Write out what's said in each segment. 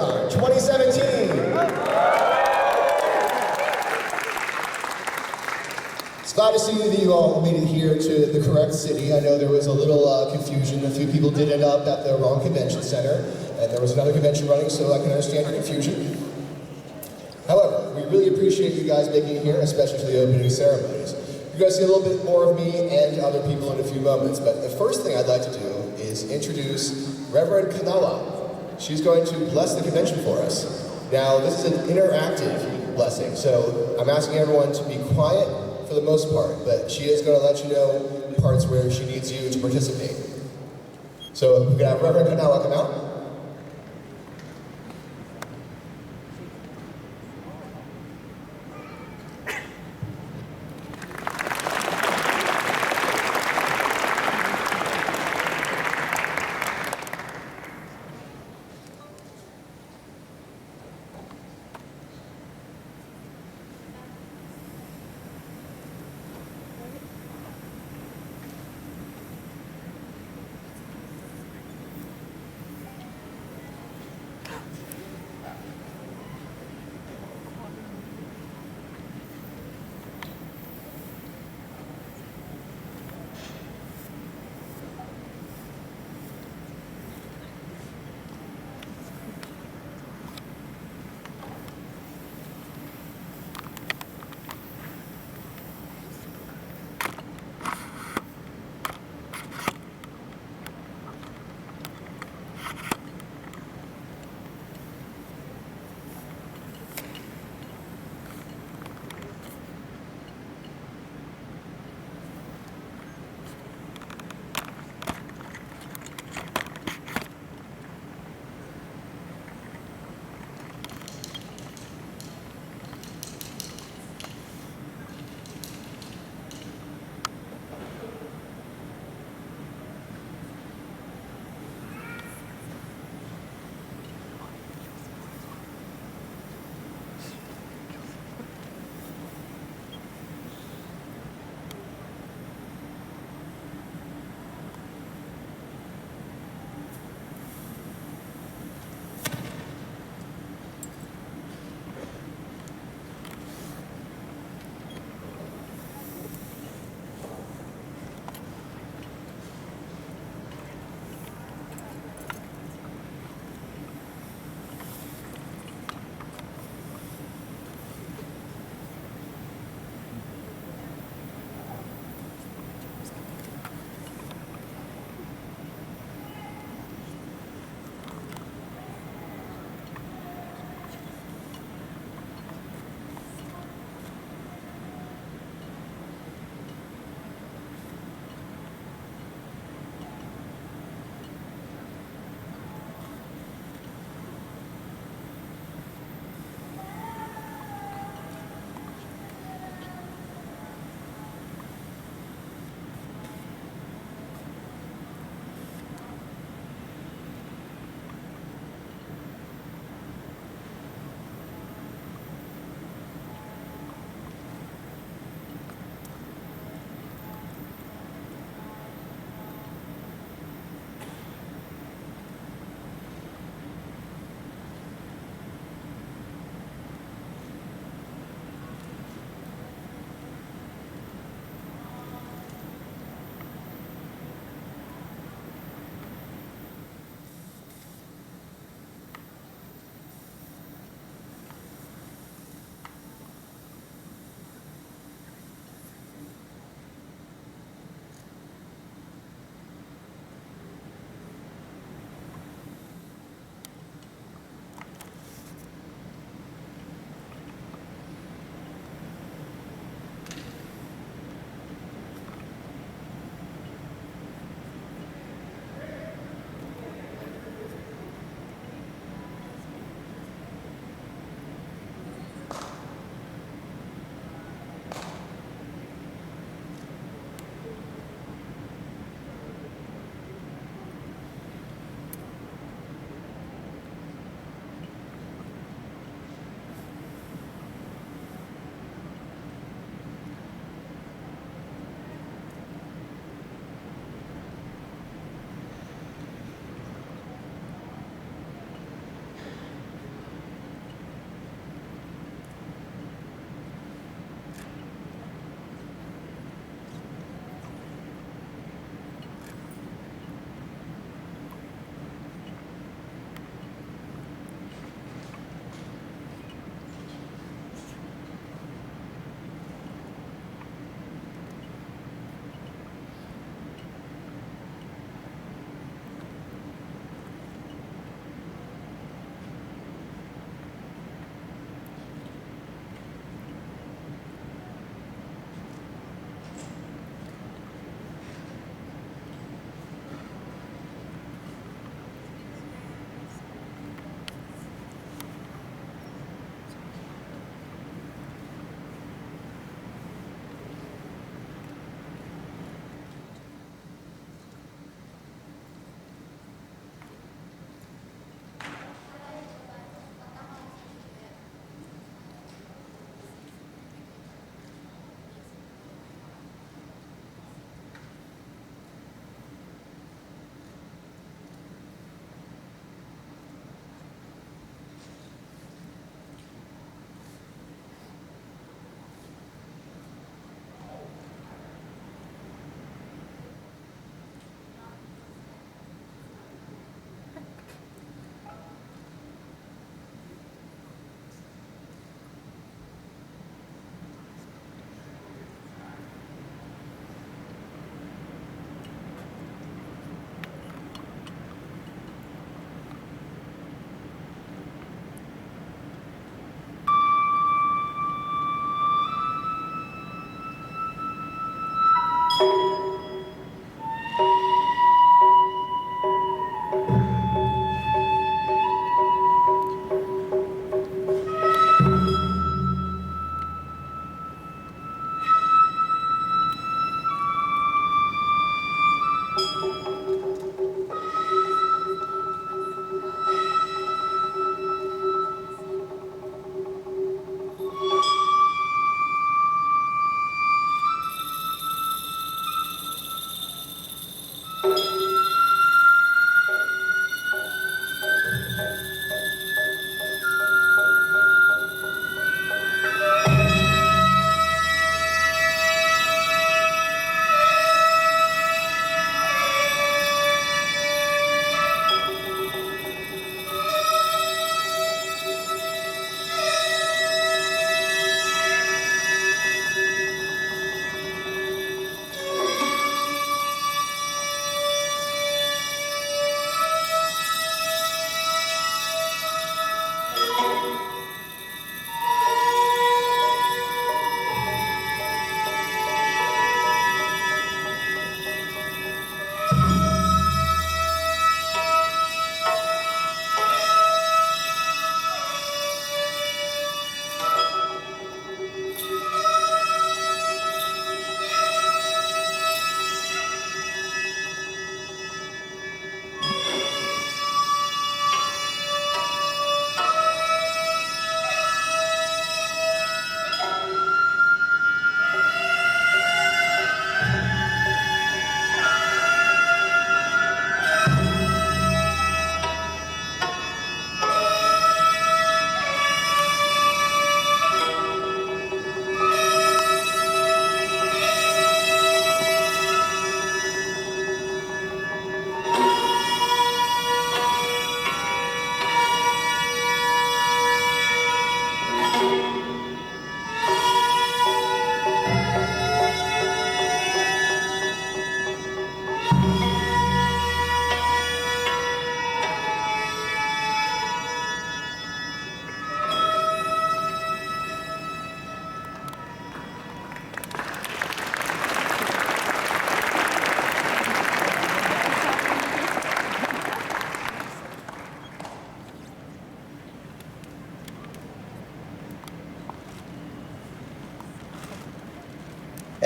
Katsucon 2017. It's glad to see that you all made it here to the correct city. I know there was a little confusion. A few people did end up at the wrong convention center, and there was another convention running, so I can understand your confusion. However, we really appreciate you guys making it here, especially for the opening ceremonies. You're going to see a little bit more of me and other people in a few moments, but the first thing I'd like to do is introduce Reverend Kanawa. She's going to bless the convention for us. Now, this is an interactive blessing, so I'm asking everyone to be quiet for the most part, but she is going to let you know parts where she needs you to participate. So we're going to have Reverend Kanawa come out.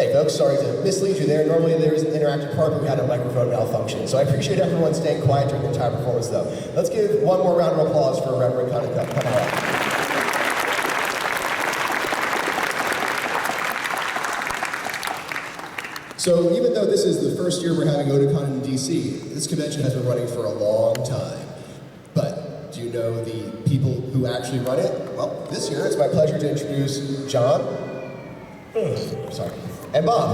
Okay, folks, sorry to mislead you there. Normally there is an interactive part, but we had a microphone malfunction. So I appreciate everyone staying quiet during the entire performance, though. Let's give one more round of applause for Reverend Kanaka. So even though this is the first year we're having Otakon in DC, this convention has been running for a long time. But do you know the people who actually run it? Well, this year it's my pleasure to introduce John, and Bob.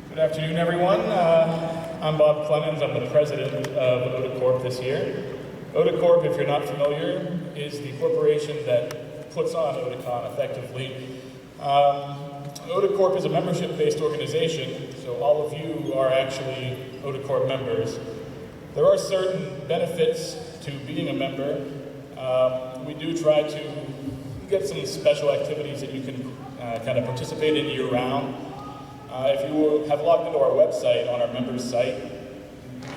Good afternoon, everyone. I'm Bob Clemens. I'm the president of Otacorp this year. Otacorp, if you're not familiar, is the corporation that puts on Otakon effectively. Otacorp is a membership-based organization, so all of you are actually Otacorp members. There are certain benefits to being a member. We do try to get some special activities that you can kind of participate in year-round. If you have logged into our website on our members site,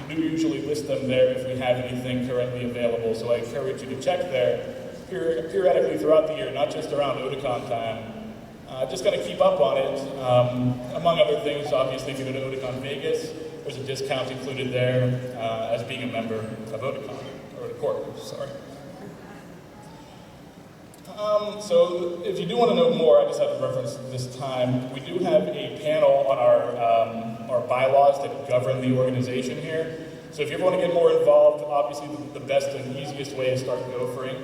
we do usually list them there if we have anything currently available, so I encourage you to check there periodically throughout the year, not just around Otakon time. Just going to keep up on it. Among other things, obviously, if you go to Otakon Vegas, there's a discount included there as being a member of Otakon, or Otacorp, sorry. So if you do want to know more, I just have to reference this time, we do have a panel on our bylaws that govern the organization here. So if you ever want to get more involved, obviously the best and easiest way is start gophering.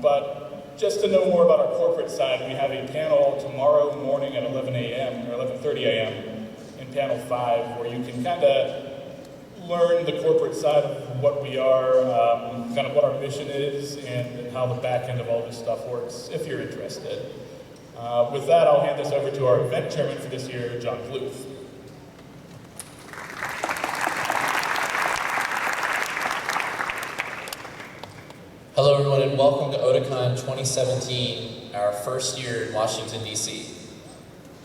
But just to know more about our corporate side, we have a panel tomorrow morning at 11 a.m. or 11:30 a.m. in panel 5, where you can kind of learn the corporate side of what we are, kind of what our mission is, and how the back end of all this stuff works, if you're interested. With that, I'll hand this over to our event chairman for this year, John Bluth. Hello everyone and welcome to Otakon 2017, our first year in Washington, DC.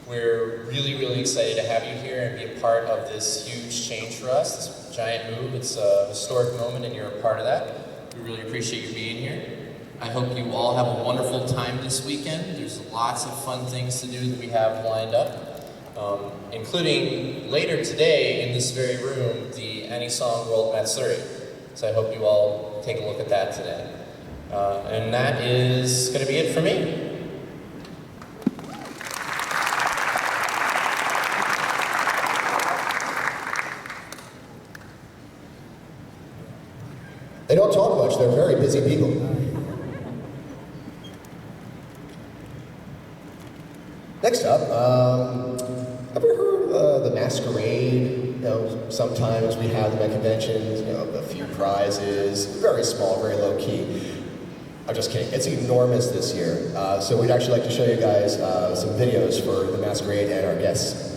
We're really excited to have you here and be a part of this huge change for us, this giant move. It's a historic moment and you're a part of that. We really appreciate you being here. I hope you all have a wonderful time this weekend. There's lots of fun things to do that we have lined up, including later today in this very room, the Anisong World Matsuri. So I hope you all take a look at that today. And that is going to be it for me. They don't talk much, they're very busy people. Next up, have you heard of the masquerade? You know, sometimes we have them at conventions, you know, a few prizes, very small, very low key. I'm just kidding, it's enormous this year. So we'd actually like to show you guys some videos for the masquerade and our guests.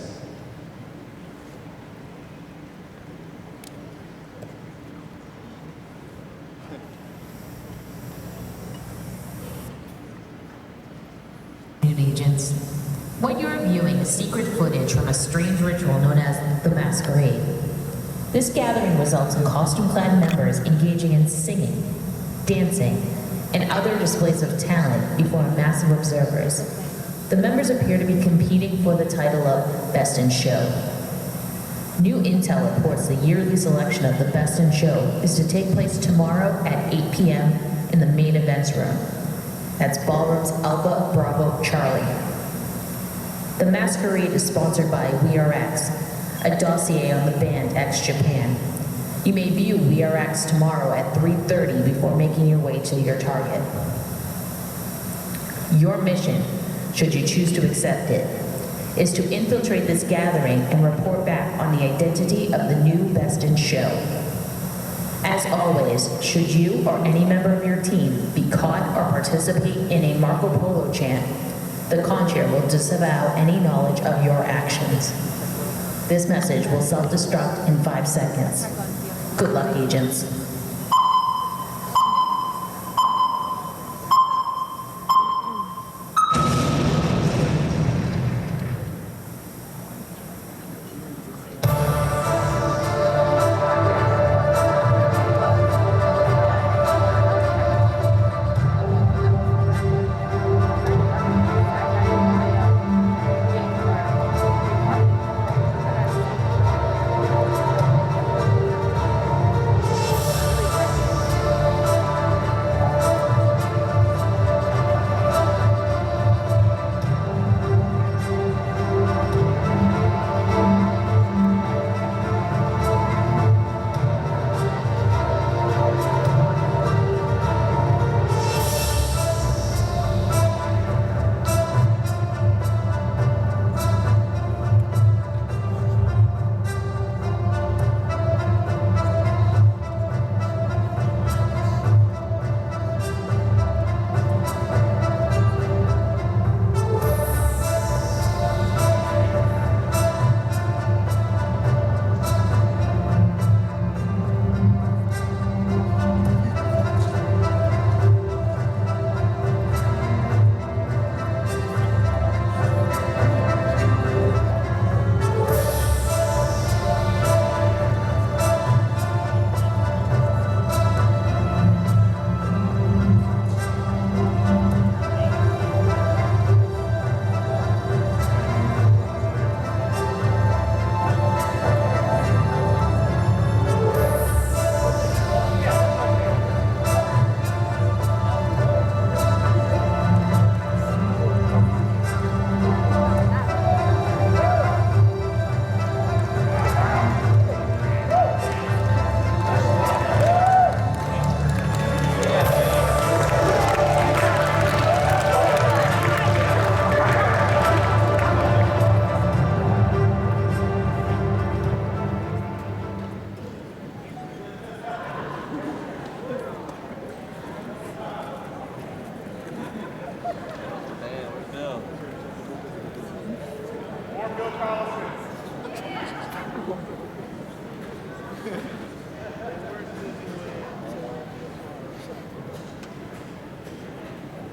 Agents. What you're viewing is secret footage from a strange ritual known as the Masquerade. This gathering results in costume-clad members engaging in singing, dancing, and other displays of talent before massive observers. The members appear to be competing for the title of Best in Show. New intel reports the yearly selection of the Best in Show is to take place tomorrow at 8 p.m. in the main events room. That's Ballroom's Alpha Bravo Charlie. The Masquerade is sponsored by We Are X, a dossier on the band X Japan. You may view We Are X tomorrow at 3:30 before making your way to your target. Your mission, should you choose to accept it, is to infiltrate this gathering and report back on the identity of the new Best in Show. As always, should you or any member of your team be caught or participate in a Marco Polo chant, the conchair will disavow any knowledge of your actions. This message will self-destruct in 5 seconds. Good luck, agents.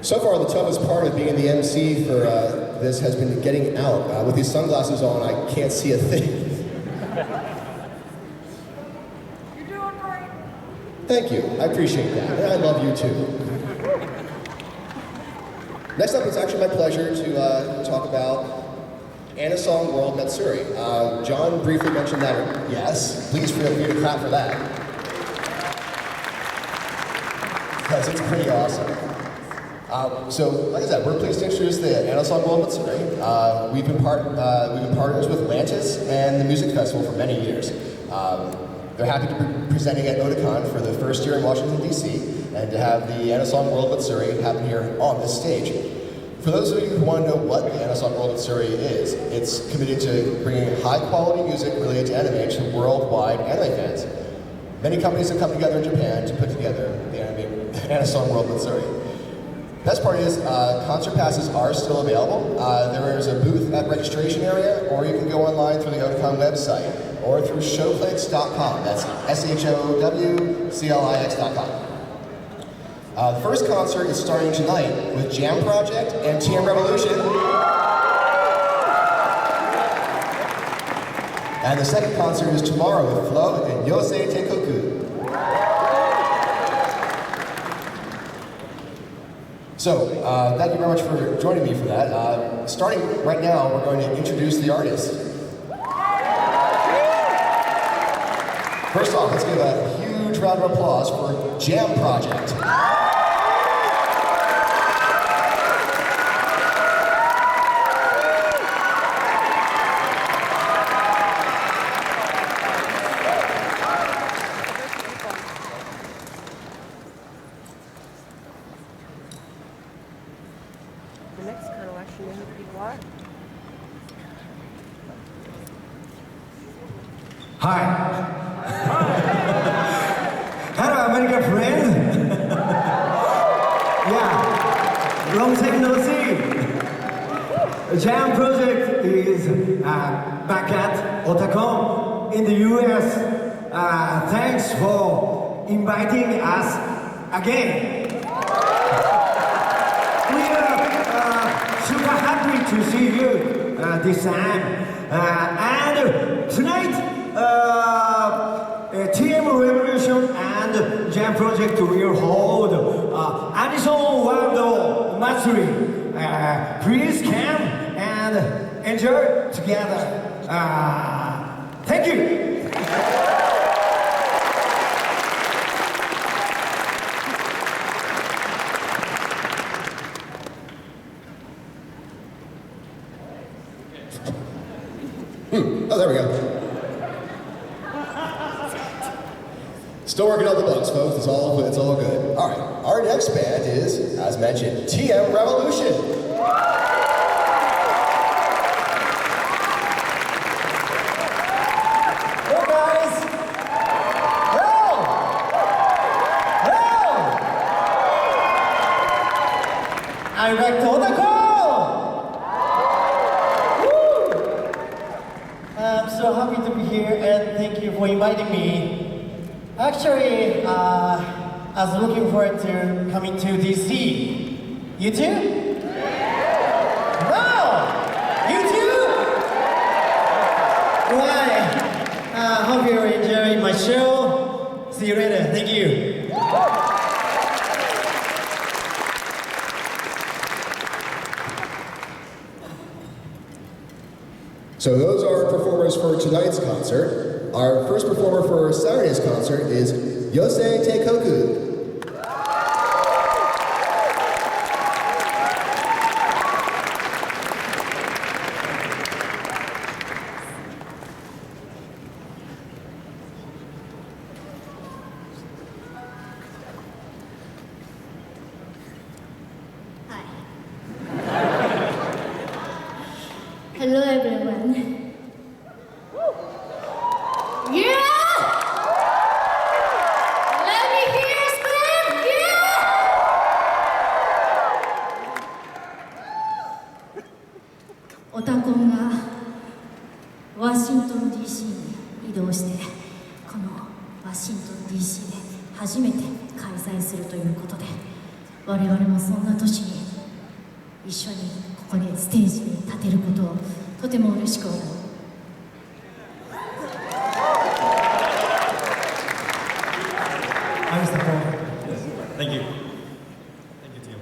So far, the toughest part of being the MC for this has been getting out. With these sunglasses on, I can't see a thing. You're doing great. Thank you. I appreciate that. And I love you too. Next up, it's actually my pleasure to talk about Anasong World Matsuri. John briefly mentioned that. Yes, please feel free to clap for that. Because it's pretty awesome. So, like I said, we're pleased to introduce the Anasong World Matsuri. We've been partners with Lantis and the music festival for many years. They're happy to be presenting at Otakon for the first year in Washington, DC, and to have the Anasong World Matsuri happen here on this stage. For those of you who want to know what the Anasong World Matsuri is, it's committed to bringing high-quality music related to anime to worldwide anime fans. Many companies have come together in Japan to put together the Anasong World Matsuri. Best part is, concert passes are still available. There is a booth at registration area, or you can go online through the Otakon website, or through showclix.com. That's SHOWCLIX.com. The first concert is starting tonight with Jam Project and TM Revolution. And the second concert is tomorrow with Flo and Yosei Teikoku. So, thank you very much for joining me for that. Starting right now, we're going to introduce the artist. First off, let's give a huge round of applause for Jam Project. The next color actually would be what? Hi. Hello, American friends. Yeah, long time no see. The Jam Project is back at Otakon in the US. Thanks for inviting us again. We are super happy to see you this time. And tonight, TM Revolution and Jam Project will hold Anasong World Matsuri. Please come and enjoy together. Thank you. Oh, there we go. Still working on the bugs, folks. It's all good. All right. Our next band is, as mentioned, TM Revolution. Hey guys! Hello! Hello! I'm back to Otaku! I'm so happy to be here and thank you for inviting me. Actually, I was looking forward to coming to DC. You too? Wow! You too? Why? Hope you're enjoying my show. See you later. Thank you. So those are performers for tonight's concert. Our first performer for Saturday's concert is Yosei Teikoku. Hello everyone. Yeah! Let me hear 移動してこのワシントン DC で初めて開催するということで、我々もそんな年に一緒にここにステージに立てることをとても嬉しく思う。Thank you. Thank you, Tim.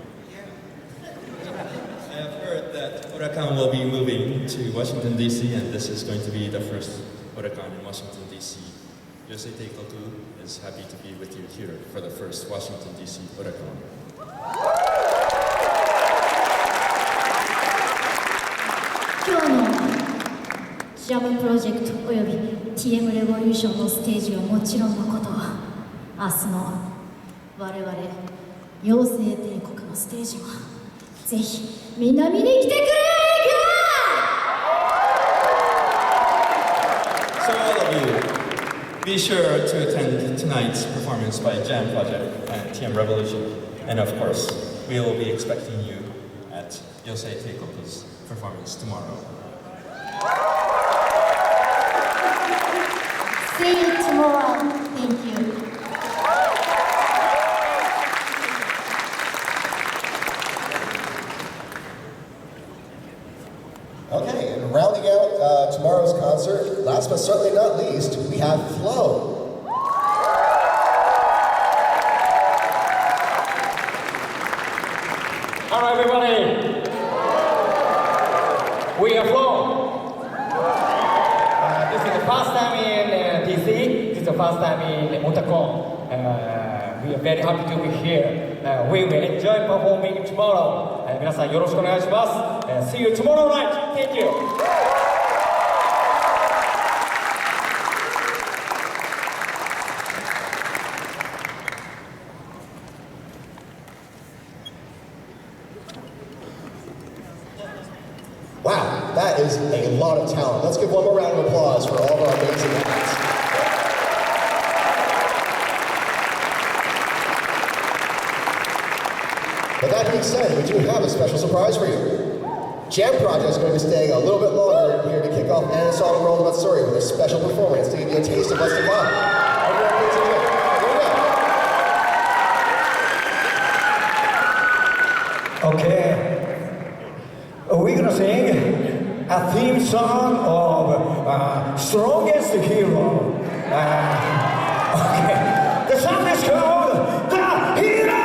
I have heard that Otakon will be moving to Washington, D.C., and this is going to be the first Otakon in Washington, D.C. Yosei Teikoku is happy to be with you here for the first Washington, D.C. Otakon. 今日のジャムプロジェクトおよび TM レボリューションのステージはもちろんのこと、明日の我々妖精帝国のステージもぜひみんな見に来てくれ So all of you, be sure to attend tonight's performance by Jam Project and TM Revolution, and of course, we will be expecting you at Yosei Teikoku's performance tomorrow. See you tomorrow. Thank you. Okay, and rounding out tomorrow's concert, last but certainly not least, we have Flo. Hello everybody! We are Flo. This is the first time in DC. This is the first time in Otakon. We are very happy to be here. We will enjoy performing tomorrow. 皆さんよろしくお願いします。See you tomorrow night. Thank you. Wow, that is a lot of talent. Let's give one more round of applause for all of our amazing acts. But that being said, we do have a special surprise for you. Jam Project is going to be staying a little bit longer here to kick off Anna's Song World About Story with a special performance to give you a taste of what's to come. Everyone please enjoy. Okay. We're gonna sing a theme song of Strongest Hero. Okay. The song is called The Hero!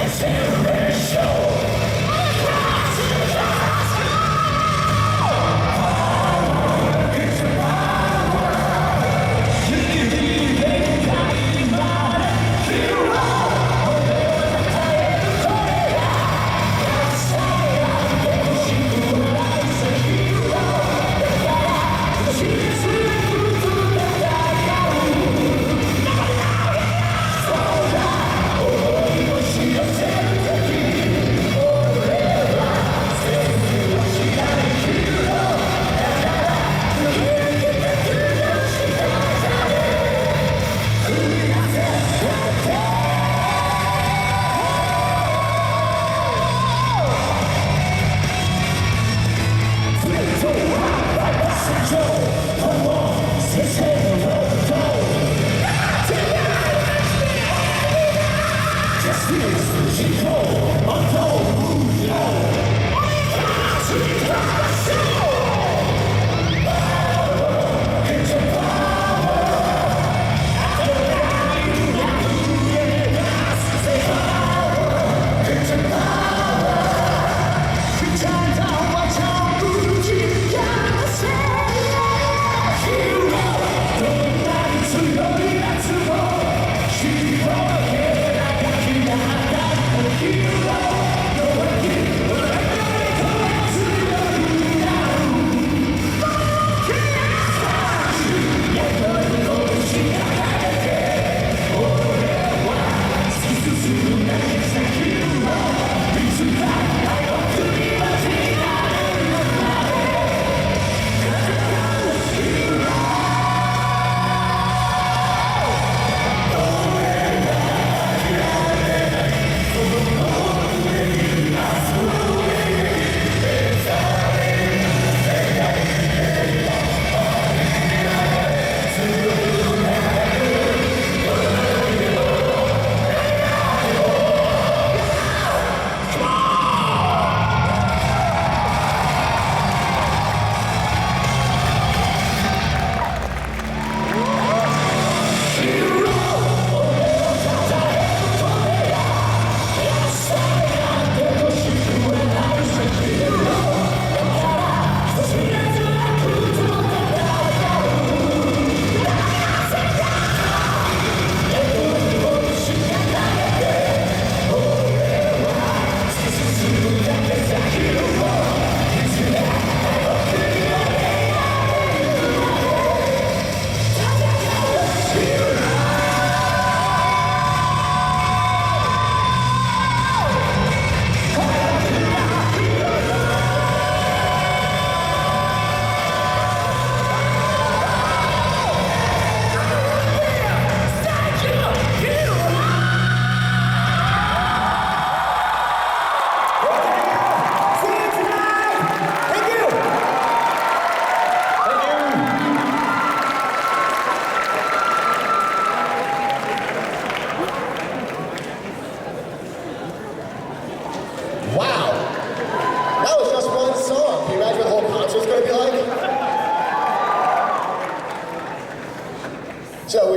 Say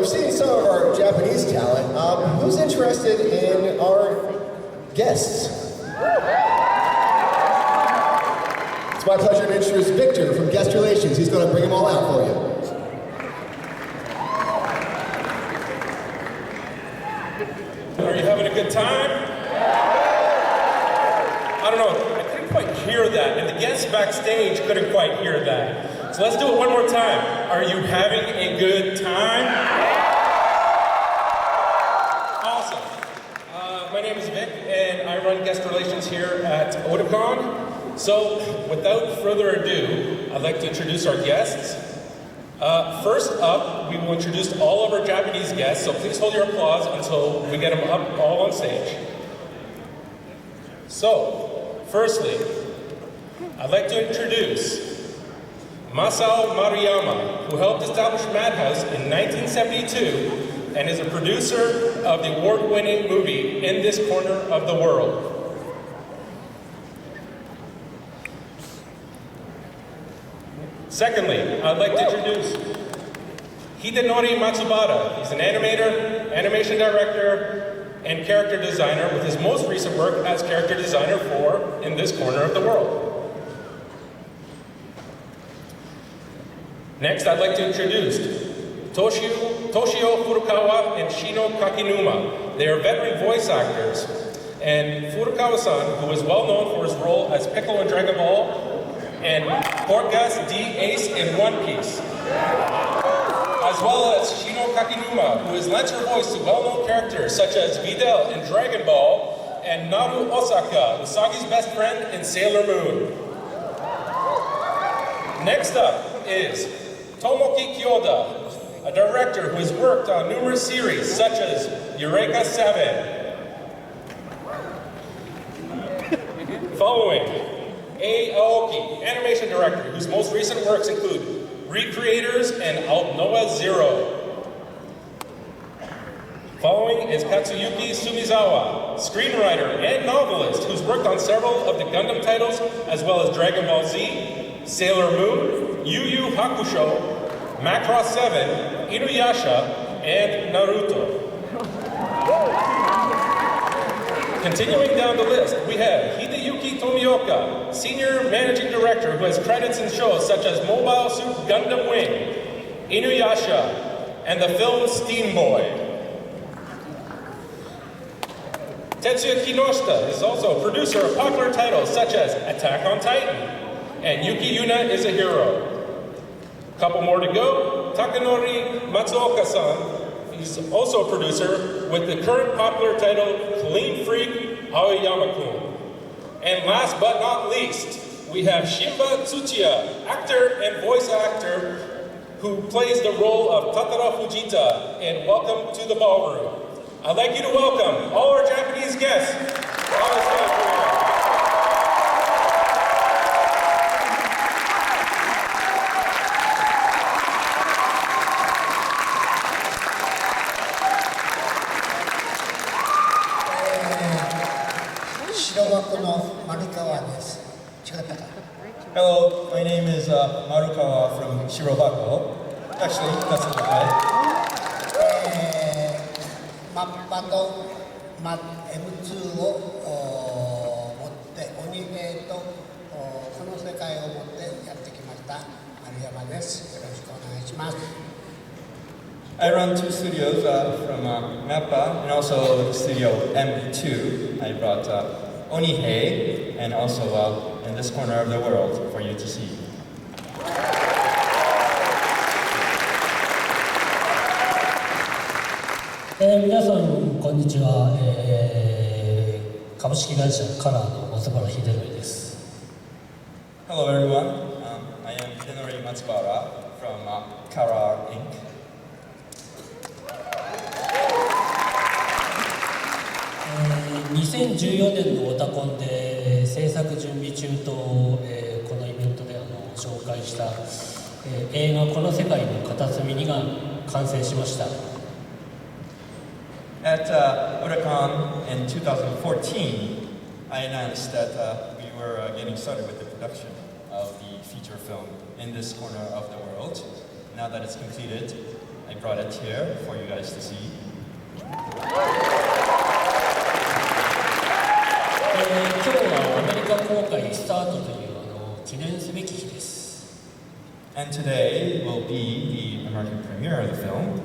we've seen some of our Japanese talent. Who's interested in our guests? It's my pleasure to introduce Victor from Guest Relations. He's going to bring them all out for you. Are you having a good time? I don't know, I couldn't quite hear that, and the guests backstage couldn't quite hear that. So let's do it one more time. Are you having a good time? Awesome. My name is Vic, and I run guest relations here at Otakon. So, without further ado, I'd like to introduce our guests. First up, we will introduce all of our Japanese guests, so please hold your applause until we get them up all on stage. So, firstly, I'd like to introduce Masao Maruyama, who helped establish Madhouse in 1972 and is a producer of the award-winning movie In This Corner of the World. Secondly, I'd like to introduce Hidenori Matsubara. He's an animator, animation director, and character designer with his most recent work as character designer for In This Corner of the World. Next, I'd like to introduce Toshio Furukawa and Shino Kakinuma. They are veteran voice actors, and Furukawa-san, who is well known for his role as Piccolo in Dragon Ball, and Portgas D. Ace in One Piece. As well as Shino Kakinuma, who has lent her voice to well-known characters such as Videl in Dragon Ball, and Naru Osaka, Usagi's best friend in Sailor Moon. Next up is Tomoki Kyoda, a director who has worked on numerous series such as Eureka 7. Following, A. Aoki, animation director, whose most recent works include Recreators and Noah Zero. Following is Katsuyuki Sumizawa, screenwriter and novelist, who's worked on several of the Gundam titles, as well as Dragon Ball Z, Sailor Moon, Yu Yu Hakusho, Macross 7, Inuyasha, and Naruto. Continuing down the list, we have Hideyuki Tomioka, Senior Managing Director who has credits in shows such as Mobile Suit Gundam Wing, Inuyasha, and the film Steam Boy. Tetsuya Kinoshita is also a producer of popular titles such as Attack on Titan, and Yuki Yuna is a Hero. Couple more to go. Takanori Matsuoka-san. He's also a producer with the current popular title Clean Freak Aoyama-kun. And last but not least, we have Shimba Tsuchiya, actor and voice actor who plays the role of Tatara Fujita in Welcome to the Ballroom. I'd like you to welcome all our Japanese guests on the stage. Hello, my name is Marukawa from Shirobako. Actually, that's not right. M2 を持って鬼芸とこの世界を持ってやってきました丸山です。よろしくお願いします。I run two studios from MAPPA and also Studio M2. I brought Onihei and also In This Corner of the World for you to see. 皆さんこんにちは、株式会社カラーの松原秀則です。Hello everyone, I am Hidenori Matsubara from Kara Inc. 2014年のオタコンで制作準備中と、このイベントで紹介した、映画この世界の片隅にが完成しました。At Otakon in 2014, I announced that we were getting started with the production of the feature film In This Corner of the World. Now that it's completed, I I brought it here for you guys to see. 今日はアメリカ公開スタートという記念すべき日です。And today will be the American premiere of the film.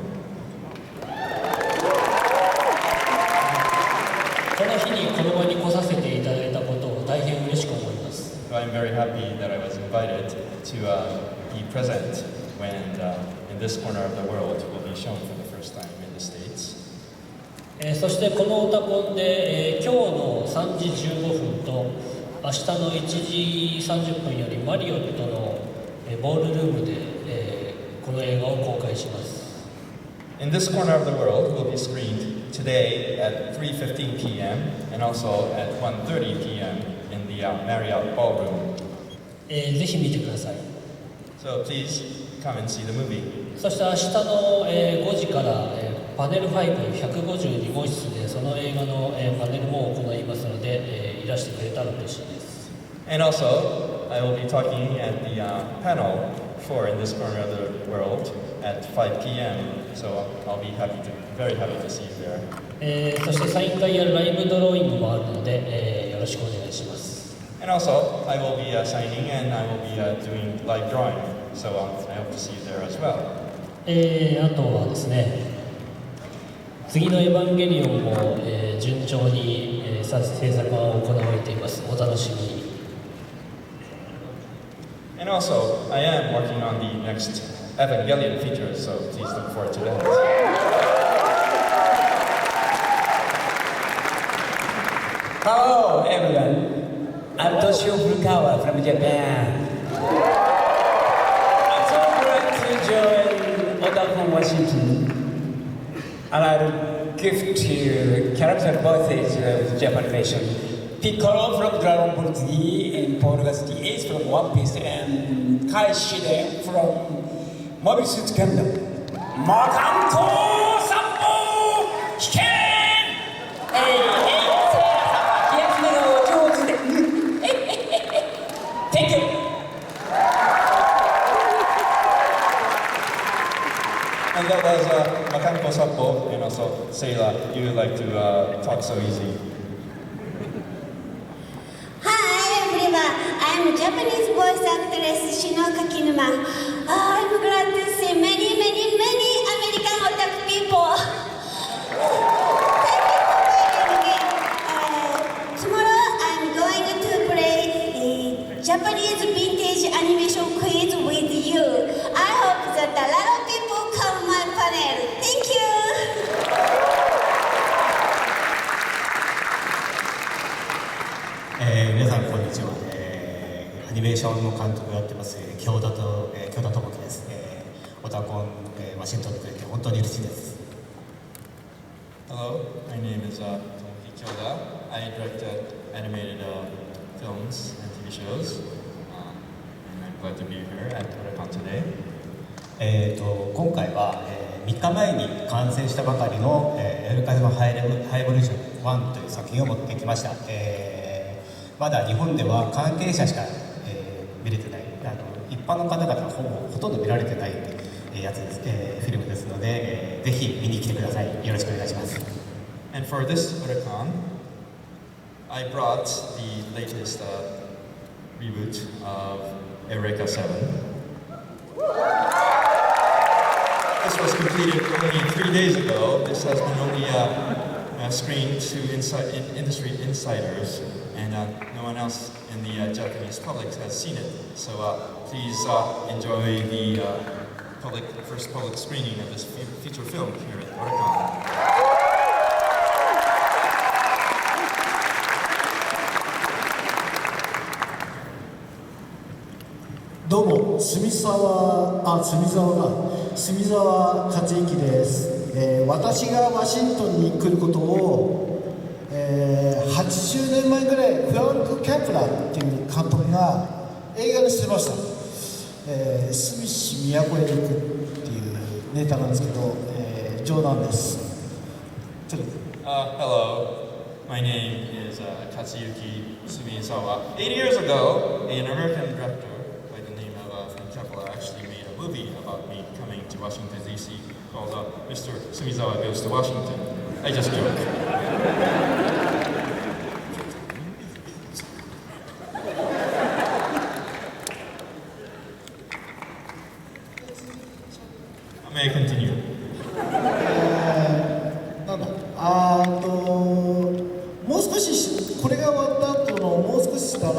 この日にこの場に来させていただいたことを大変嬉しく思います。I'm very happy that I was invited to be present when in this corner of the world will be shown for the first time in the States. そしてこのオタコンで、今日の3時15分と明日の1時30分よりマリオットの、ボールルームで、この映画を公開します。In this corner of the world will be screened today at 3:15 p.m. and also at 1:30 p.m. in the Marriott Ballroom. ぜひ見てください。So please come and see the movie. そして明日の、5時から、パネル5152号室でその映画の、パネルも行いますので、いらしてくれたら嬉しいです。And also, I will be talking at the panel for In This Corner of the World at 5 p.m. So I'll be very happy to see you there. そしてサイン会やライブドローイングもあるので、よろしくお願いします。And also, I will be signing and I will be doing live drawing. So I hope to see you there as well. あとはですね、次のエヴァンゲリオンも、順調に、制作が行われています。お楽しみに。And also, I am working on the next Evangelion feature, so please look forward to that. Hello everyone, I'm Toshio Furukawa from Japan. I'm so glad to join Otakon Washington, and I'll give to you character voices of Japanese nation. Piccolo from Dragon Ball Z, and Paul Gasti Ace from One Piece, and Kai Shide from Mobile Suit Gundam. Makanto Sampo Hiken! Hey, yes, no, thank you. And that was Makanko Sappo, and also Seila, you like to talk so easy. I'm Japanese voice actress Shinoka Kinuma. I'm glad to see many American otaku people. Thank you for tomorrow I'm going to play a Japanese vintage animation quiz with you. I hope that a lot of people come my panel. Thank you. 皆さんこんにちは。アニメーションの監督をやってます京田智樹です。オタコン、ワシントンに来れて本当に嬉しいです。Hello, my name is Tomoki Kyoda. I direct animated films and TV shows, and I'm glad to be here at Otakon today. 今回は、3日前に完成したばかりのエルカズマハイボリューション1という作品を持ってきました。まだ日本では関係者しか、見れてない、一般の方々はほとんど見られてないやつです、フィルムですので、ぜひ見に来てください。よろしくお願いします。And for this Otakon, I brought the latest reboot of Eureka 7. This was completed only 3 days ago. This has been only screened to industry insiders, and no one else in the Japanese public has seen it. So please enjoy the first public screening of this feature film here at Otakon. どうも、住沢克之です。私がワシントンに来ることを、80年前ぐらいフランク・キャプラーっていう監督が映画にしてました。住市都へ行くっていうネタなんですけど、冗談です。Hello, my name is Katsuki Sumisawa. 8 years ago, an American director by the name of Frank Kepler actually made a movie about me coming to Washington, D.C. called Mr. Sumizawa Goes to Washington. I just joke. May I continue? なんだもう少しこれが終わった後のもう少ししたら、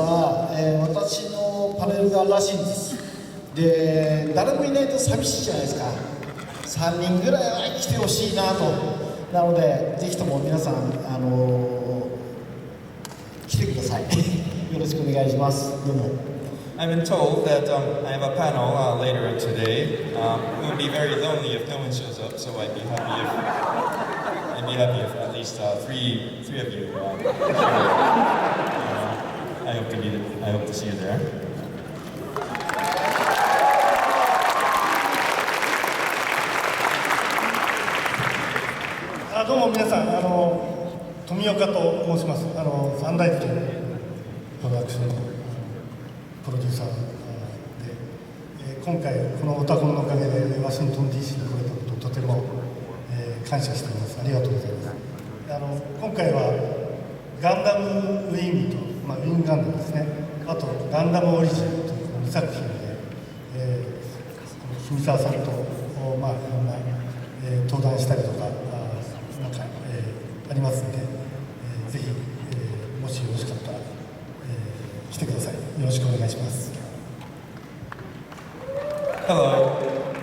私のパネルがあるらしいんです。で誰もいないと寂しいじゃないですか。3人ぐらいは来てほしいなと。なのでぜひとも皆さん来てください。よろしくお願いします。どうも。I've been told that I have a panel later today. It would be very lonely if no one shows up, so I'd be happy if at least three of you show up. I hope to see you there. どうも皆さん、富岡と申します。サンライズというプロダクションのプロデューサーで、今回このオタコンのおかげでワシントン DC に来れたことをとても、感謝しています。ありがとうございます。今回はガンダムウィングと、ウィングガンダムですね。あとガンダムオリジンという2作品で、君沢さんといろんな、登壇したりとか。ありますので、ぜひ、もしよろしかったら、来てください。よろしくお願いします。Hello,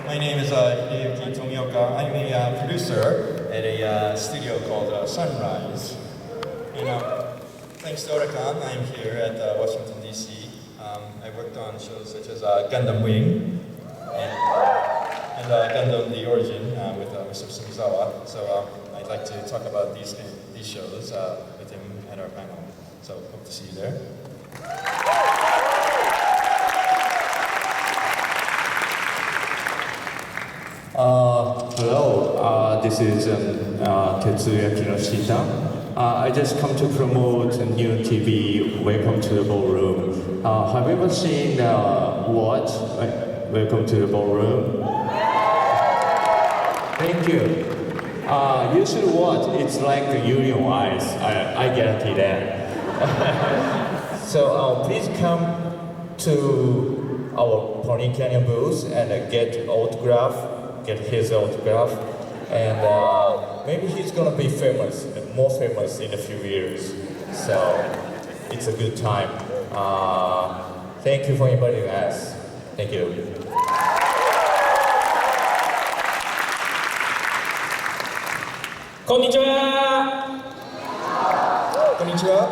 my name is Hideyuki Tomioka. I'm a producer at a studio called Sunrise. And thanks to Otakon, I'm here at Washington DC. I worked on shows such as Gundam Wing and Gundam The Origin with Mr. Sumizawa. So I'd like to talk about these shows with him at our panel. So hope to see you there. Hello, this is Katsucon. I just come to promote a new TV, Welcome to the Ballroom. Have you ever seen what? Welcome to the Ballroom? Thank you. You should watch. It's like the Union Eyes. I guarantee that. So please come to our Pony Canyon booth and get his autograph, and maybe he's gonna be famous, more famous in a few years. So it's a good time. Thank you for inviting us. Thank you. Konnichiwa. Konnichiwa.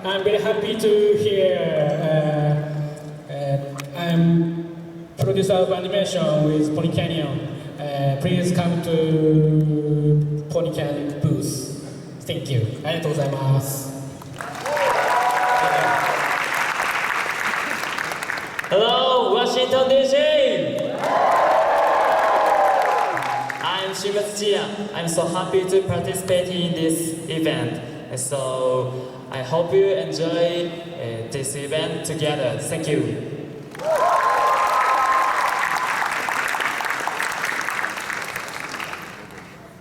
I'm very happy to hear. I'm producer of animation with Pony Canyon. Please come to Pony Canyon booth. Thank you. ありがとうございます。Hello, Washington DC. I'm Shimatsuya. I'm so happy to participate in this event. And so I hope you enjoy this event together. Thank you.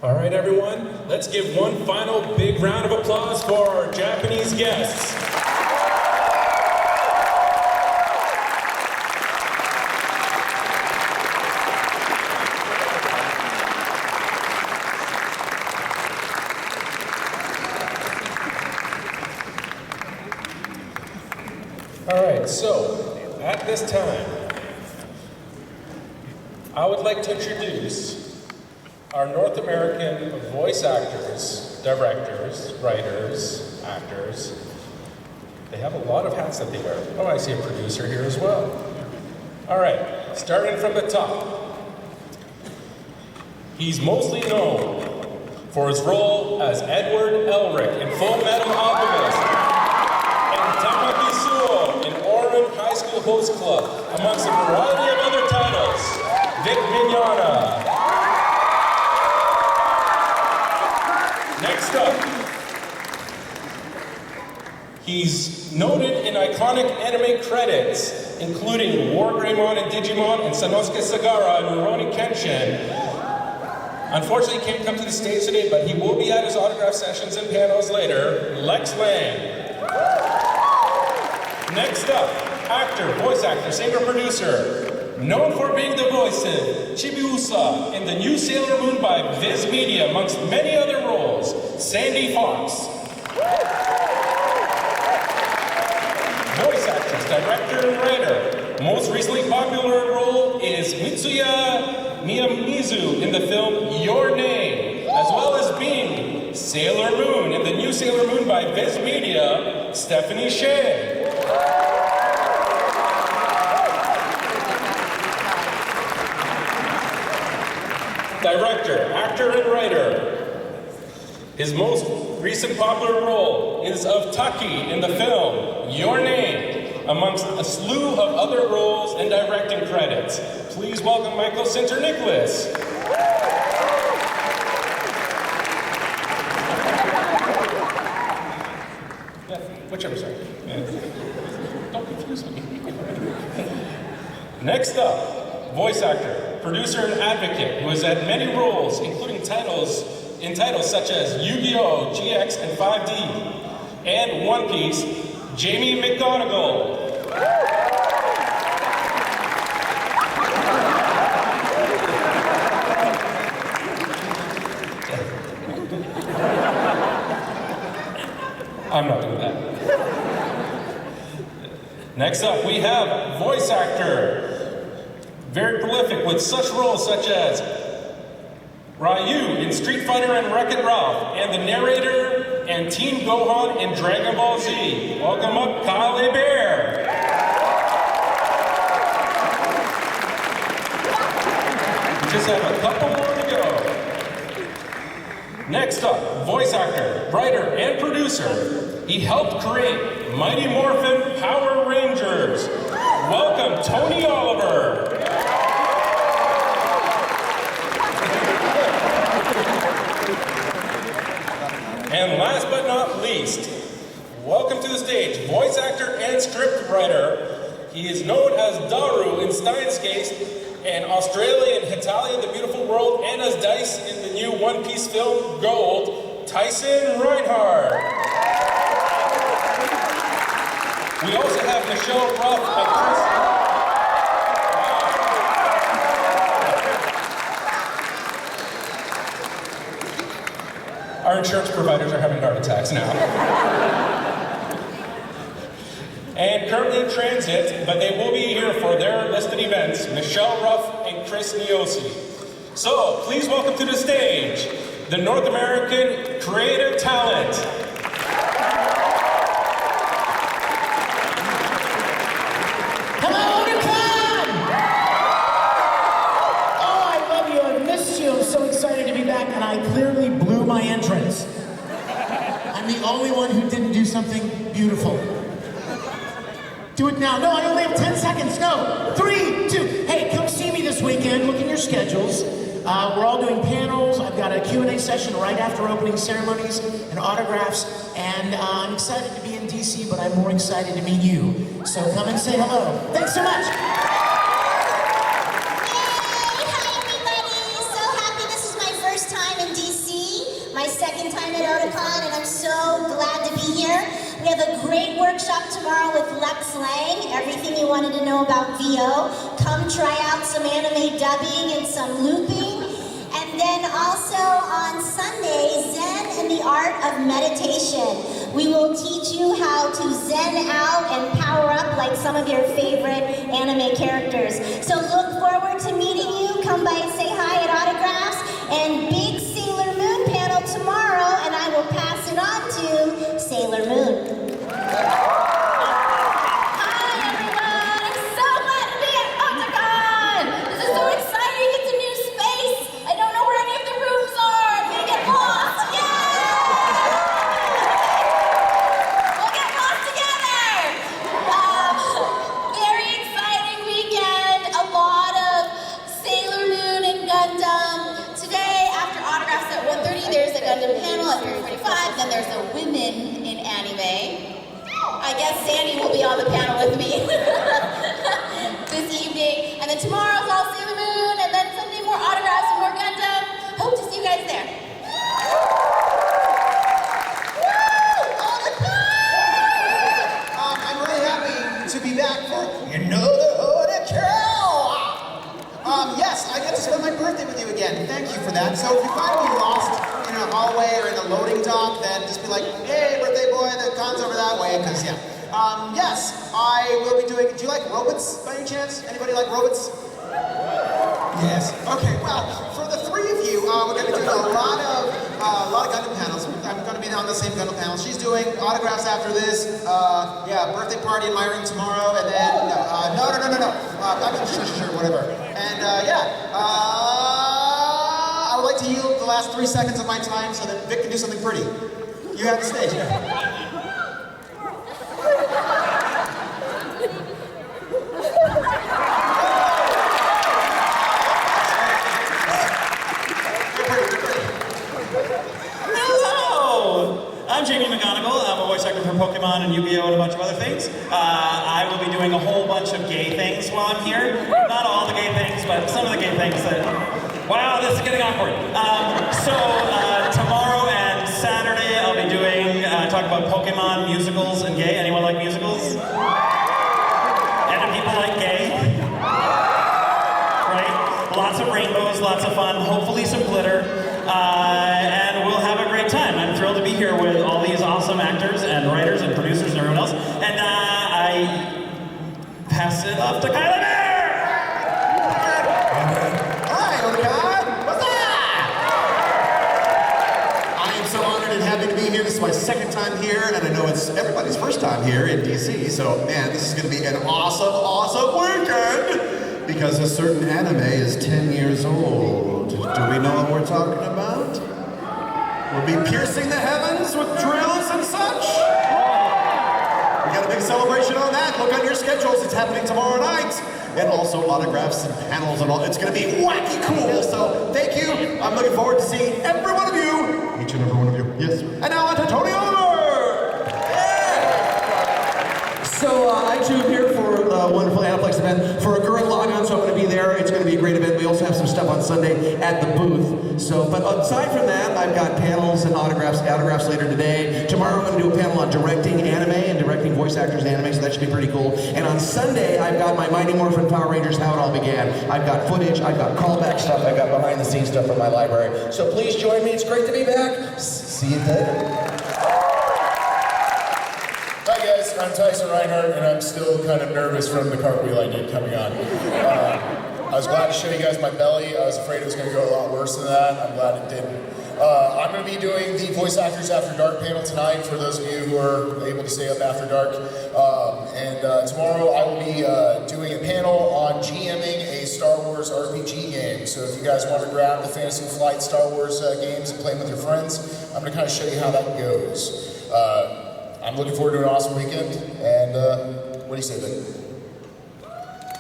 All right, everyone, let's give one final big round of applause for our Japanese guests. All right, so at this time, I would like to introduce our North American voice actors, directors, writers, actors. They have a lot of hats that they wear. Oh, I see a producer here as well. All right, starting from the top. He's mostly known for his role as Edward Elric in Full Metal Alchemist, and Tamaki Suo in Orin High School Host Club, amongst a variety of other titles. Vic Mignogna. Next up, he's noted in iconic anime credits, including War Greymon and Digimon and Sanosuke Sagara and Rurouni Kenshin. Unfortunately, he can't come to the stage today, but he will be at his autograph sessions and panels later. Lex Lang. Next up, actor, voice actor, singer, producer, known for being the voice of Chibiusa in the new Sailor Moon by Viz Media, amongst many other roles, Sandy Fox. Voice actress, director, and writer. Most recently popular role is Mitsuya Miyamizu in the film Your Name, as well as being Sailor Moon in the new Sailor Moon by Viz Media, Stephanie Shea. Director, actor, and writer. His most recent popular role is of Taki in the film Your Name, amongst a slew of other roles and directing credits. Please welcome Michael Sinter-Nicholas. Whichever side. Don't confuse me. Next up, voice actor, producer, and advocate who has had many roles, including titles such as Yu-Gi-Oh!, GX, and 5D, and One Piece, Jamie McGonigal. I'm not doing that. Next up, we have voice actor, very prolific with such roles such as Ryu in Street Fighter and Wreck-It Ralph, and the narrator and Team Gohan in Dragon Ball Z. Welcome up, Kyle Bear. We just have a couple more to go. Next up, voice actor, writer, and producer. He helped create Mighty Morphin Power Rangers. Welcome, Tony Oliver. And last but not least, welcome to the stage, voice actor and script writer. He is known as Daru in Steins Gate, and Australia and Hitalia, The Beautiful World, and as Dice in the new One Piece film, Gold, Tyson Reinhardt. We also have Michelle Ruff and Chris. Our insurance providers are having heart attacks now. And currently in transit, but they will be here for their listed events, Michelle Ruff and Chris Niosi. So, please welcome to the stage, the North American creative talent. Hello, Otakon! Oh, I love you. I've missed you. I'm so excited to be back, and I clearly blew my entrance. I'm the only one who didn't do something beautiful. Do it now. No, I only have 10 seconds. No. 3, 2. Hey, come see me this weekend. Look in your schedules. We're all doing panels. I've got a Q&A session right after opening ceremonies and autographs. And I'm excited to be in DC, but I'm more excited to meet you. So come and say hello. Thanks so much. My second time at Otakon, and I'm so glad to be here. We have a great workshop tomorrow with Lex Lang, everything you wanted to know about VO. Come try out some anime dubbing and some looping. And then also on Sunday, Zen and the Art of Meditation. We will teach you how to zen out and power up like some of your favorite anime characters. So look forward to meeting you. Come by and say hi at Autographs. And big Sailor Moon panel tomorrow, and I will pass it on to Sailor Moon. Hi everyone! I'm so glad to be at Otakon! This is so exciting! It's a new space! I don't know where any of the rooms are! I'm gonna get lost! Yay! We'll get lost together! Very exciting weekend. A lot of Sailor Moon and Gundam. Today, after autographs at 1:30, there's a Gundam panel at 3:45. Then there's a Women in Anime. I guess Sandy will be on the panel with me this evening. And then tomorrow's all Sailor Moon, and then Sunday more autographs and more Gundam. Hope to for another Otaku. Yes, I get to spend my birthday with you again. Thank you for that. So if you find me lost in a hallway or in a loading dock, then just be like, hey, birthday boy, the con's over that way, because yeah. Yes, I will be doing, do you like robots by any chance? Anybody like robots? Yes. Okay, well, for the three of you, we're going to do a lot of Gundam panels. I'm going to be on the same Gundam panel. She's doing autographs after this. Yeah, birthday party in my room tomorrow, and then, no. I mean, sure, whatever. And yeah, I would like to yield the last 3 seconds of my time so that Vic can do something pretty. You have the stage. I'm Jamie McGonigal. I'm a voice actor for Pokemon and Yu-Gi-Oh! And a bunch of other things. I will be doing a whole bunch of gay things while I'm here. Not all the gay things, but some of the gay things that... Wow, this is getting awkward. Tomorrow and Saturday I'll be doing, talk about Pokemon, musicals, and gay. Anyone like musicals? And do people like gay? Right? Lots of rainbows, lots of fun, hopefully some glitter. And we'll have a great time. I'm thrilled to be here with all these awesome actors and writers and producers and everyone else. And I pass it off to Kylie Bear! Hi, Otakon! What's up? I am so honored and happy to be here. This is my second time here, and I know it's everybody's first time here in DC, so man, this is going to be an awesome weekend! Because a certain anime is 10 years old. Do we know what we're talking about? We'll be piercing the heavens with drills and such. We got a big celebration on that. Look on your schedules. It's happening tomorrow night. And also autographs and panels and all. It's going to be wacky cool. So thank you. I'm looking forward to seeing every one of you. Each and every one of you. Yes. And now on to Tony Oliver. So I too am here for a wonderful Aniplex event for a Gurren Lagann, so I'm going to be there. It's going to be a great event. We also have some stuff on Sunday at the booth. So, but aside from that, I've got panels and autographs later today. Tomorrow I'm going to do a panel on directing anime and directing voice actors in anime, so that should be pretty cool. And on Sunday, I've got my Mighty Morphin Power Rangers, how it all began. I've got footage, I've got callback stuff, I've got behind the scenes stuff from my library. So please join me. It's great to be back. See you later. Hi guys, I'm Tyson Reinhardt, and I'm still kind of nervous from the cartwheel I did coming on. I was glad to show you guys my belly. I was afraid it was going to go a lot worse than that. I'm glad it didn't. I'm going to be doing the Voice Actors After Dark panel tonight for those of you who are able to stay up after dark. Tomorrow I will be doing a panel on GMing a Star Wars RPG game. So if you guys want to grab the Fantasy Flight Star Wars games and play them with your friends, I'm going to kind of show you how that goes. I'm looking forward to an awesome weekend, and what do you say, Vic?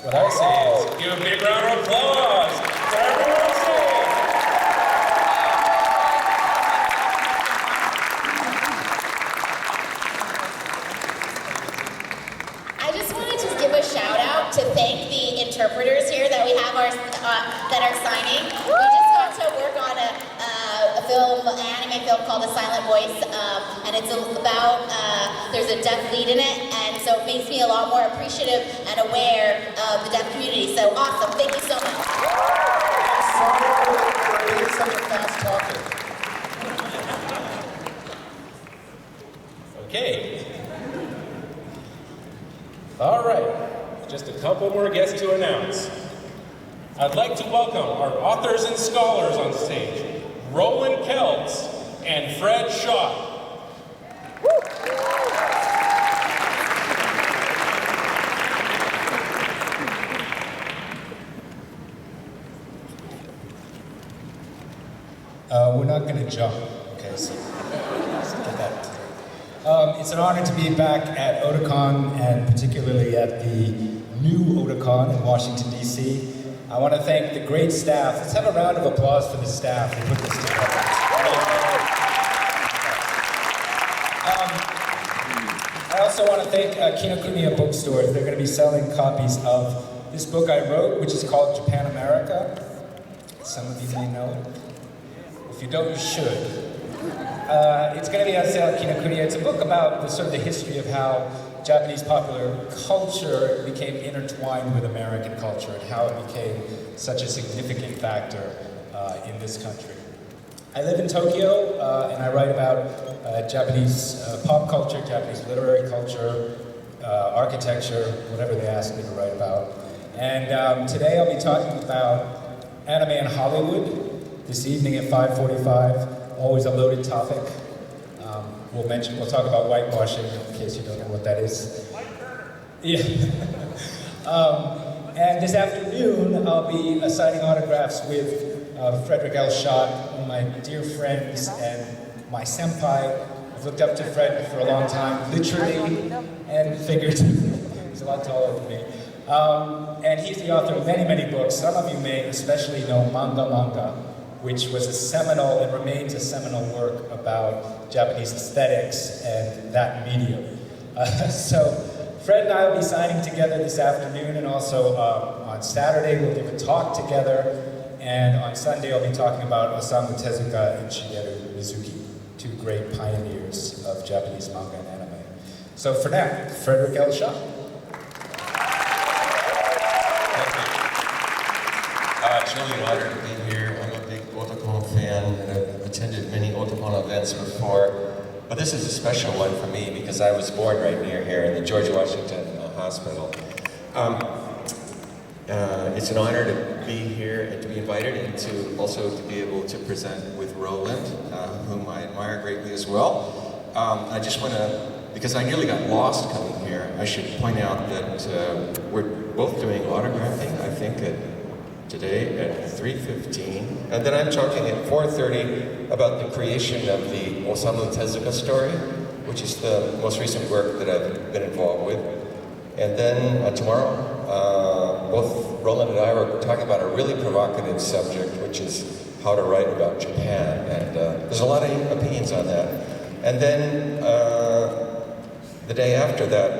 What I say is, give a big round of applause for everyone on stage. I just wanted to give a shout out to thank the interpreters here that we have that are signing. We just got to work on an anime film called The Silent Voice, and it's about, there's a deaf lead in it, and so it makes me a lot more appreciative and aware of the deaf community. So awesome, thank you so much. Such a fast talker. Okay. All right, just a couple more guests to announce. I'd like to welcome our authors and scholars on stage, Roland Keltz and Fred Shaw. We're not going to jump, okay, so let's get that. It's an honor to be back at Otakon, and particularly at the new Otakon in Washington, DC. I want to thank the great staff. Let's have a round of applause for the staff who put this together. I also want to thank Kinokuniya bookstores. They're going to be selling copies of this book I wrote, which is called Japan America. Some of you may know it. If you don't, you should. It's going to be on sale at Kinokuniya. It's a book about the history of how Japanese popular culture became intertwined with American culture and how it became such a significant factor in this country. I live in Tokyo and I write about Japanese pop culture, Japanese literary culture, architecture, whatever they ask me to write about. And today I'll be talking about anime in Hollywood. This evening at 5:45, always a loaded topic. We'll talk about whitewashing in case you don't know what that is. Yeah. And this afternoon I'll be signing autographs with Frederick L. Schott, one of my dear friends and my senpai. I've looked up to Fred for a long time, literally and figuratively. He's a lot taller than me. And he's the author of many, many books. Some of you may especially know Manga, which was a seminal and remains a seminal work about Japanese aesthetics and that medium. So Fred and I will be signing together this afternoon, and also on Saturday we'll give a talk together, and on Sunday I'll be talking about Osamu Tezuka and Shigeru Mizuki, two great pioneers of Japanese manga and anime. So for now, Frederick L. Schott. It's really an honor to be here. I'm a big Otakon fan and I've attended many Otakon events before. But this is a special one for me because I was born right near here in the George Washington Hospital. It's an honor to be here and to be invited, and to also to be able to present with Roland, whom I admire greatly as well. I just want to, because I nearly got lost coming here, I should point out that we're both doing autographing, I think, today at 3:15, and then I'm talking at 4:30 about the creation of the Osamu Tezuka story, which is the most recent work that I've been involved with. And then tomorrow, both Roland and I were talking about a really provocative subject, which is how to write about Japan, and there's a lot of opinions on that. And then the day after that,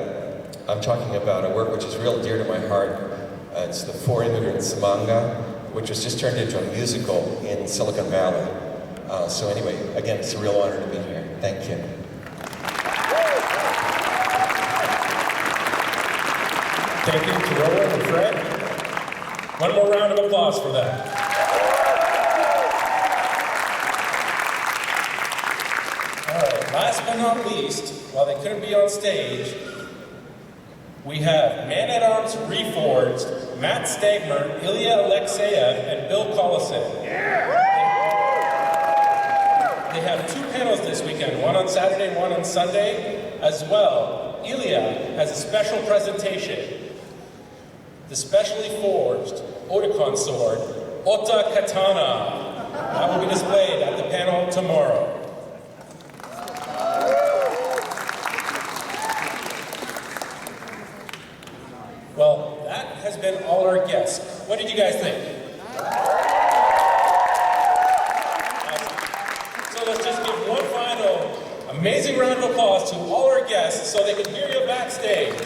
I'm talking about a work which is real dear to my heart. It's the Four Immigrants manga, which was just turned into a musical in Silicon Valley. So anyway, again, it's a real honor to be here. Thank you. Thank you to Roland and Fred. One more round of applause for that. All right, last but not least, while they couldn't be on stage, we have Man-at-Arms Reforged, Matt Stegmer, Ilya Alexeyev, and Bill Collison. They have two panels this weekend, one on Saturday, one on Sunday as well. Ilya has a special presentation. The specially forged Otakon sword, Ota Katana. That will be displayed at the panel tomorrow. Well, that has been all our guests. What did you guys think? So let's just give one final amazing round of applause to all our guests so they can hear you backstage.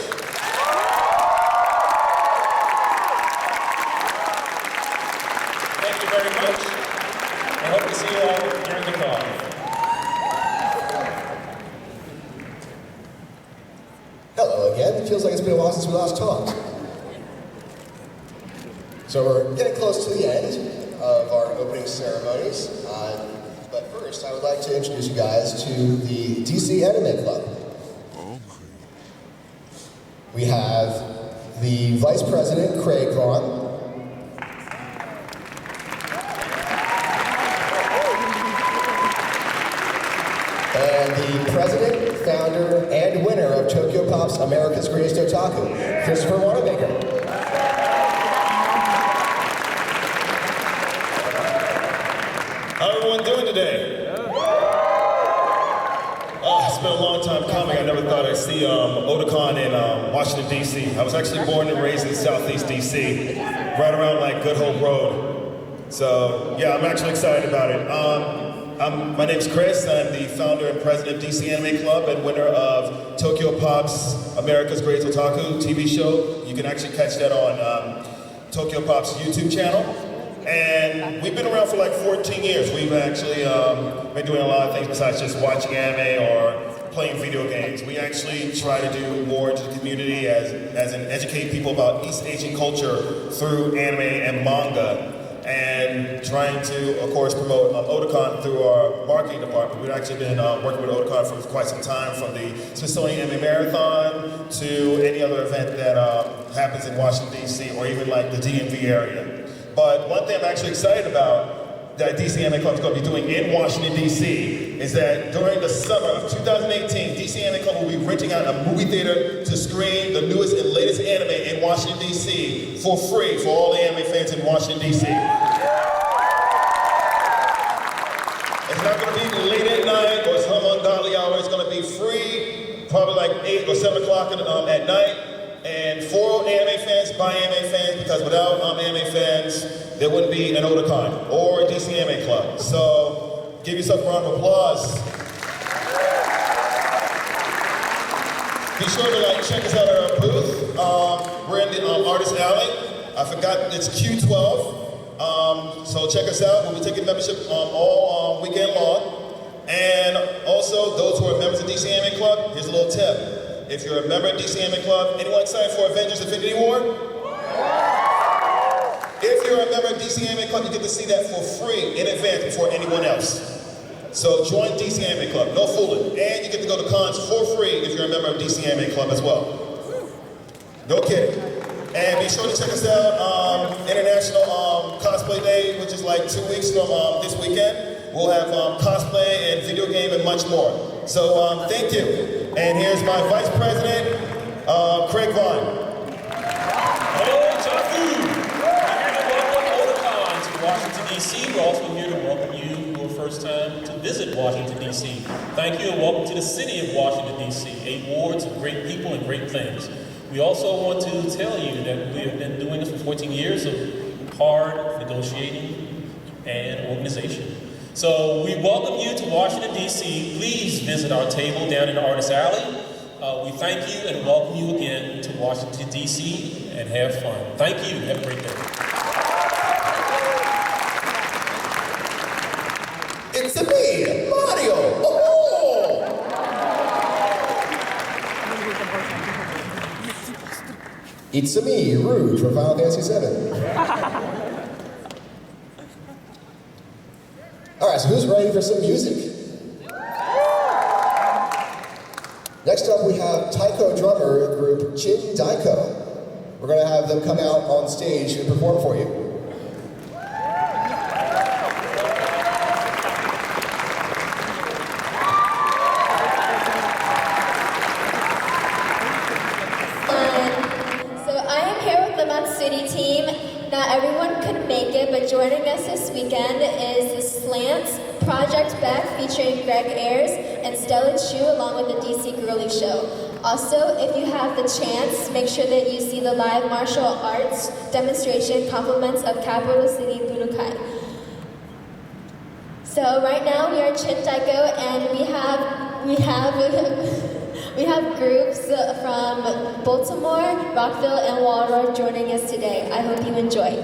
Thank you very much. I hope to see you all during the con. Hello again. It feels like it's been a while since we last talked. So we're getting close to the end of our opening ceremonies. But first, I would like to introduce you guys to the DC Anime Club. We have the Vice President, Craig Vaughn. And the President, Founder, and winner of Tokyo Pop's America's Greatest Otaku, Christopher Wanamaker. How everyone doing today? It's been a long time coming. I never thought I'd see Otakon in Washington, D.C. I was actually born and raised in Southeast D.C., right around like Good Hope Road. So yeah, I'm actually excited about it. My name's Chris. I'm the founder and president of DC Anime Club and winner of Tokyo Pop's America's Greatest Otaku TV show. You can actually catch that on Tokyo Pop's YouTube channel. And we've been around for like 14 years. We've actually been doing a lot of things besides just watching anime or playing video games. We actually try to do more to the community as in educate people about East Asian culture through anime and manga, and trying to, of course, promote Otakon through our marketing department. We've actually been working with Otakon for quite some time, from the Smithsonian Anime Marathon to any other event that happens in Washington, D.C., or even like the DMV area. But one thing I'm actually excited about that DC Anime Club is going to be doing in Washington, D.C. is that during the summer of 2018, DC Anime Club will be renting out a movie theater to screen the newest and latest anime in Washington, D.C. for free for all the anime fans in Washington, D.C. It's not going to be late at night or some ungodly hour. It's going to be free, probably like 8 or 7 o'clock at night. And for anime fans, by anime fans, because without anime fans, there wouldn't be an Otakon or a DC Anime Club. So give yourself a round of applause. Be sure to check us out at our booth. We're in the Artist Alley. I forgot, it's Q12. So check us out. We'll be taking membership all weekend long. And also, those who are members of DC Anime Club, here's a little tip. If you're a member of DC Anime Club, anyone excited for Avengers Infinity War? If you're a member of DC Anime Club, you get to see that for free in advance before anyone else. So join DC Anime Club, no fooling. And you get to go to cons for free if you're a member of DC Anime Club as well. No kidding. And be sure to check us out International Cosplay Day, which is like 2 weeks from this weekend. We'll have cosplay and video game and much more. So thank you. And here's my Vice President, Craig Vaughn. Otaku! We're here to welcome Otakon to Washington, D.C. We're also here to welcome you for the first time to visit Washington, D.C. Thank you and welcome to the city of Washington, D.C. 8 wards of great people and great things. We also want to tell you that we have been doing this for 14 years of hard negotiating and organization. So we welcome you to Washington, D.C. Please visit our table down in the Artist Alley. We thank you and welcome you again to Washington, D.C. and have fun. Thank you. Have a great day. It's me, Mario! Oh! It's me, Rouge from Final Fantasy VII. Alright, so who's ready for some music? Next up we have taiko drummer group Chin Daiko. We're going to have them come out on stage and perform for you. Not everyone could make it, but joining us this weekend is the Slants Project Beck featuring Greg Ayers and Stella Chu along with the DC Girly Show. Also, if you have the chance, make sure that you see the live martial arts demonstration compliments of Capital City Budokai. So right now we are Chin Daiko and we have groups from Baltimore, Rockville, and Waldorf joining us today. I hope you enjoy.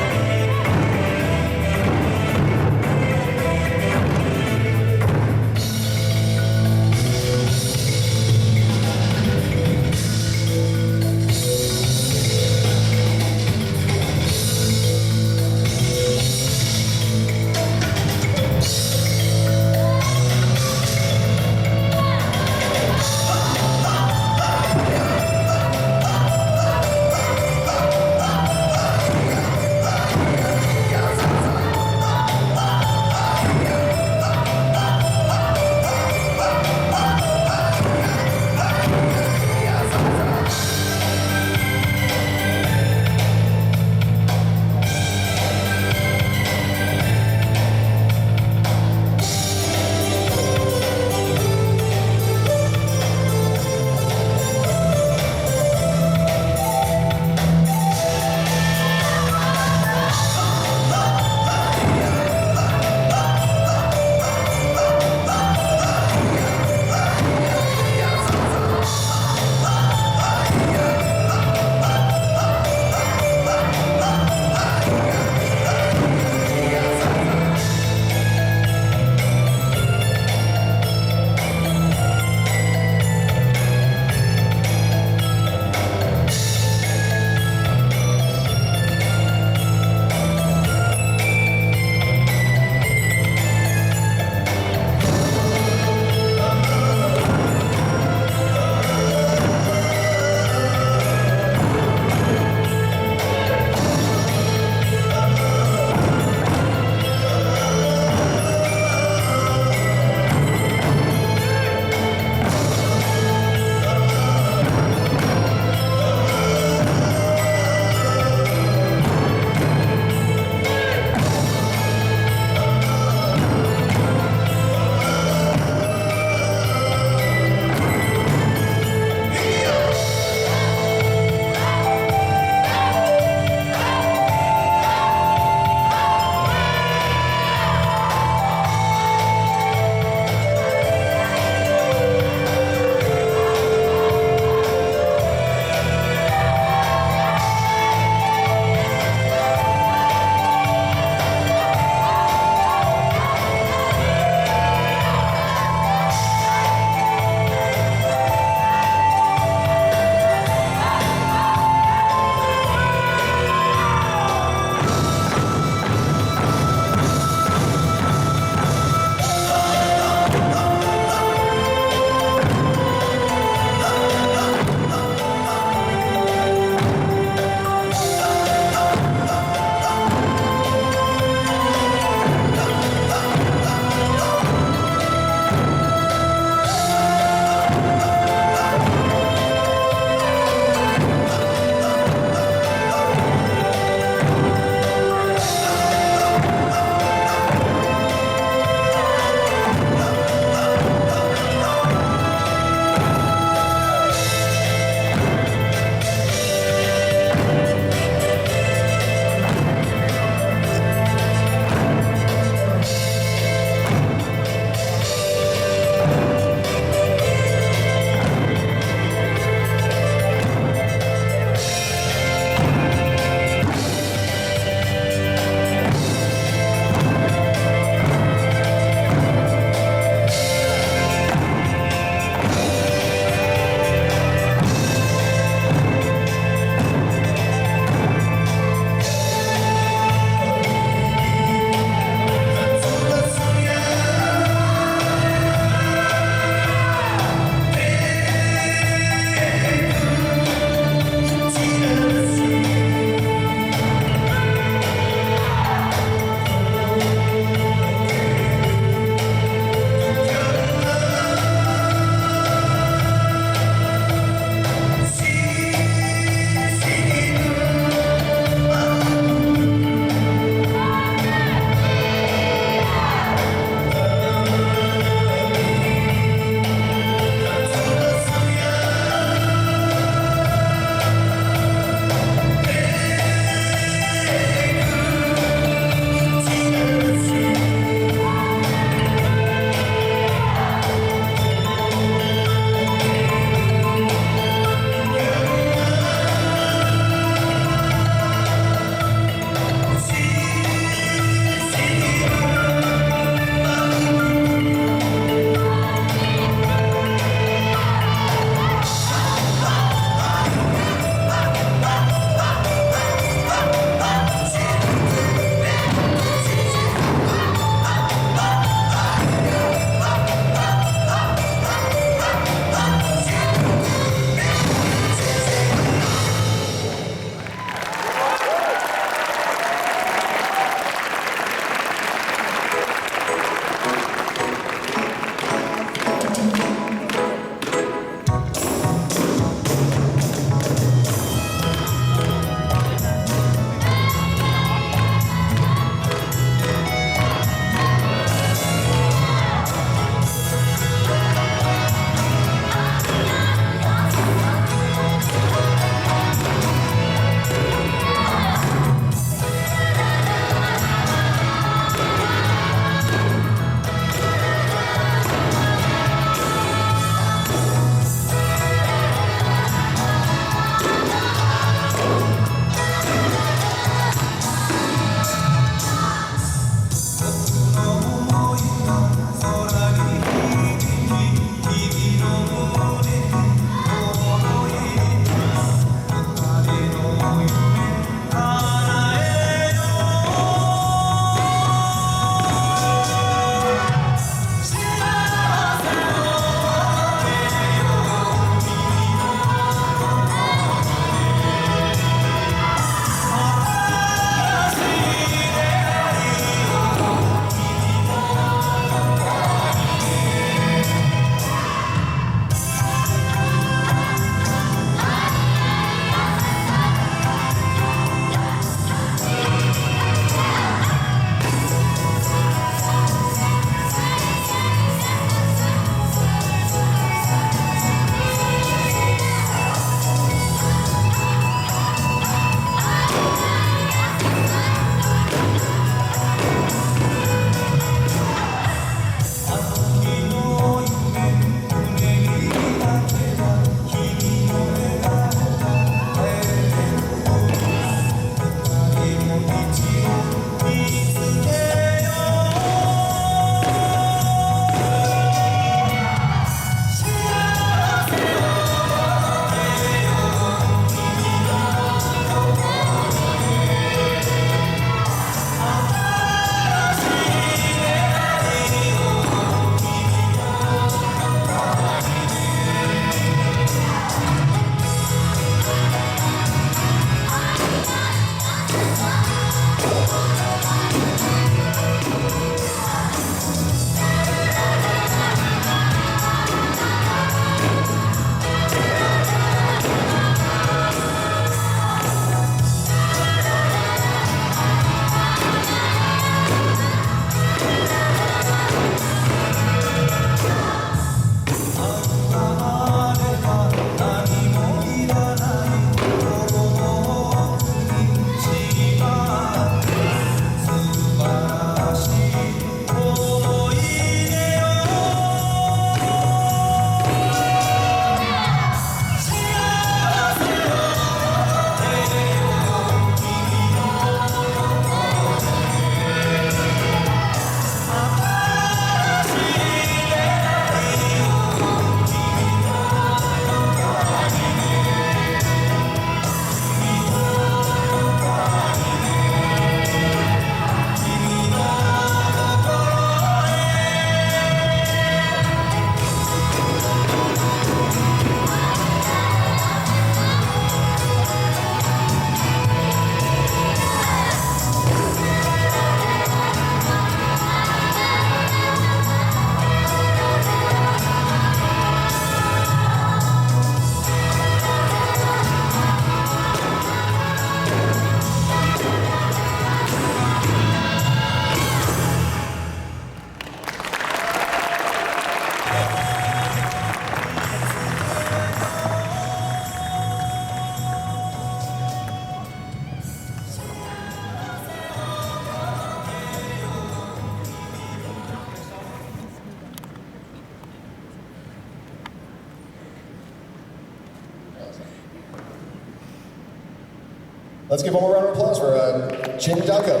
Let's give one more round of applause for Chin Dako.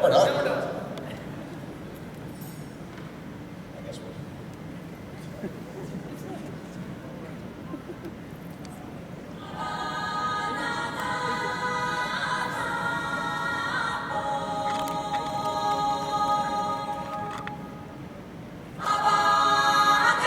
Or not. Abba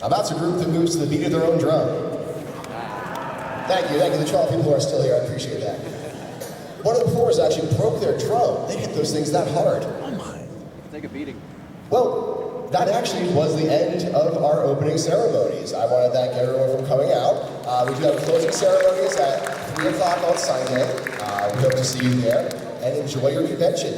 That's a group that moves to the beat of their own drum. Thank you, the 12 people who are still here, I appreciate that. One of the performers actually broke their drum. They hit those things that hard. Oh my. Take a beating. Well, that actually was the end of our opening ceremonies. I want to thank everyone for coming out. We do have closing ceremonies at 3 o'clock on Sunday. We hope to see you there and enjoy your convention.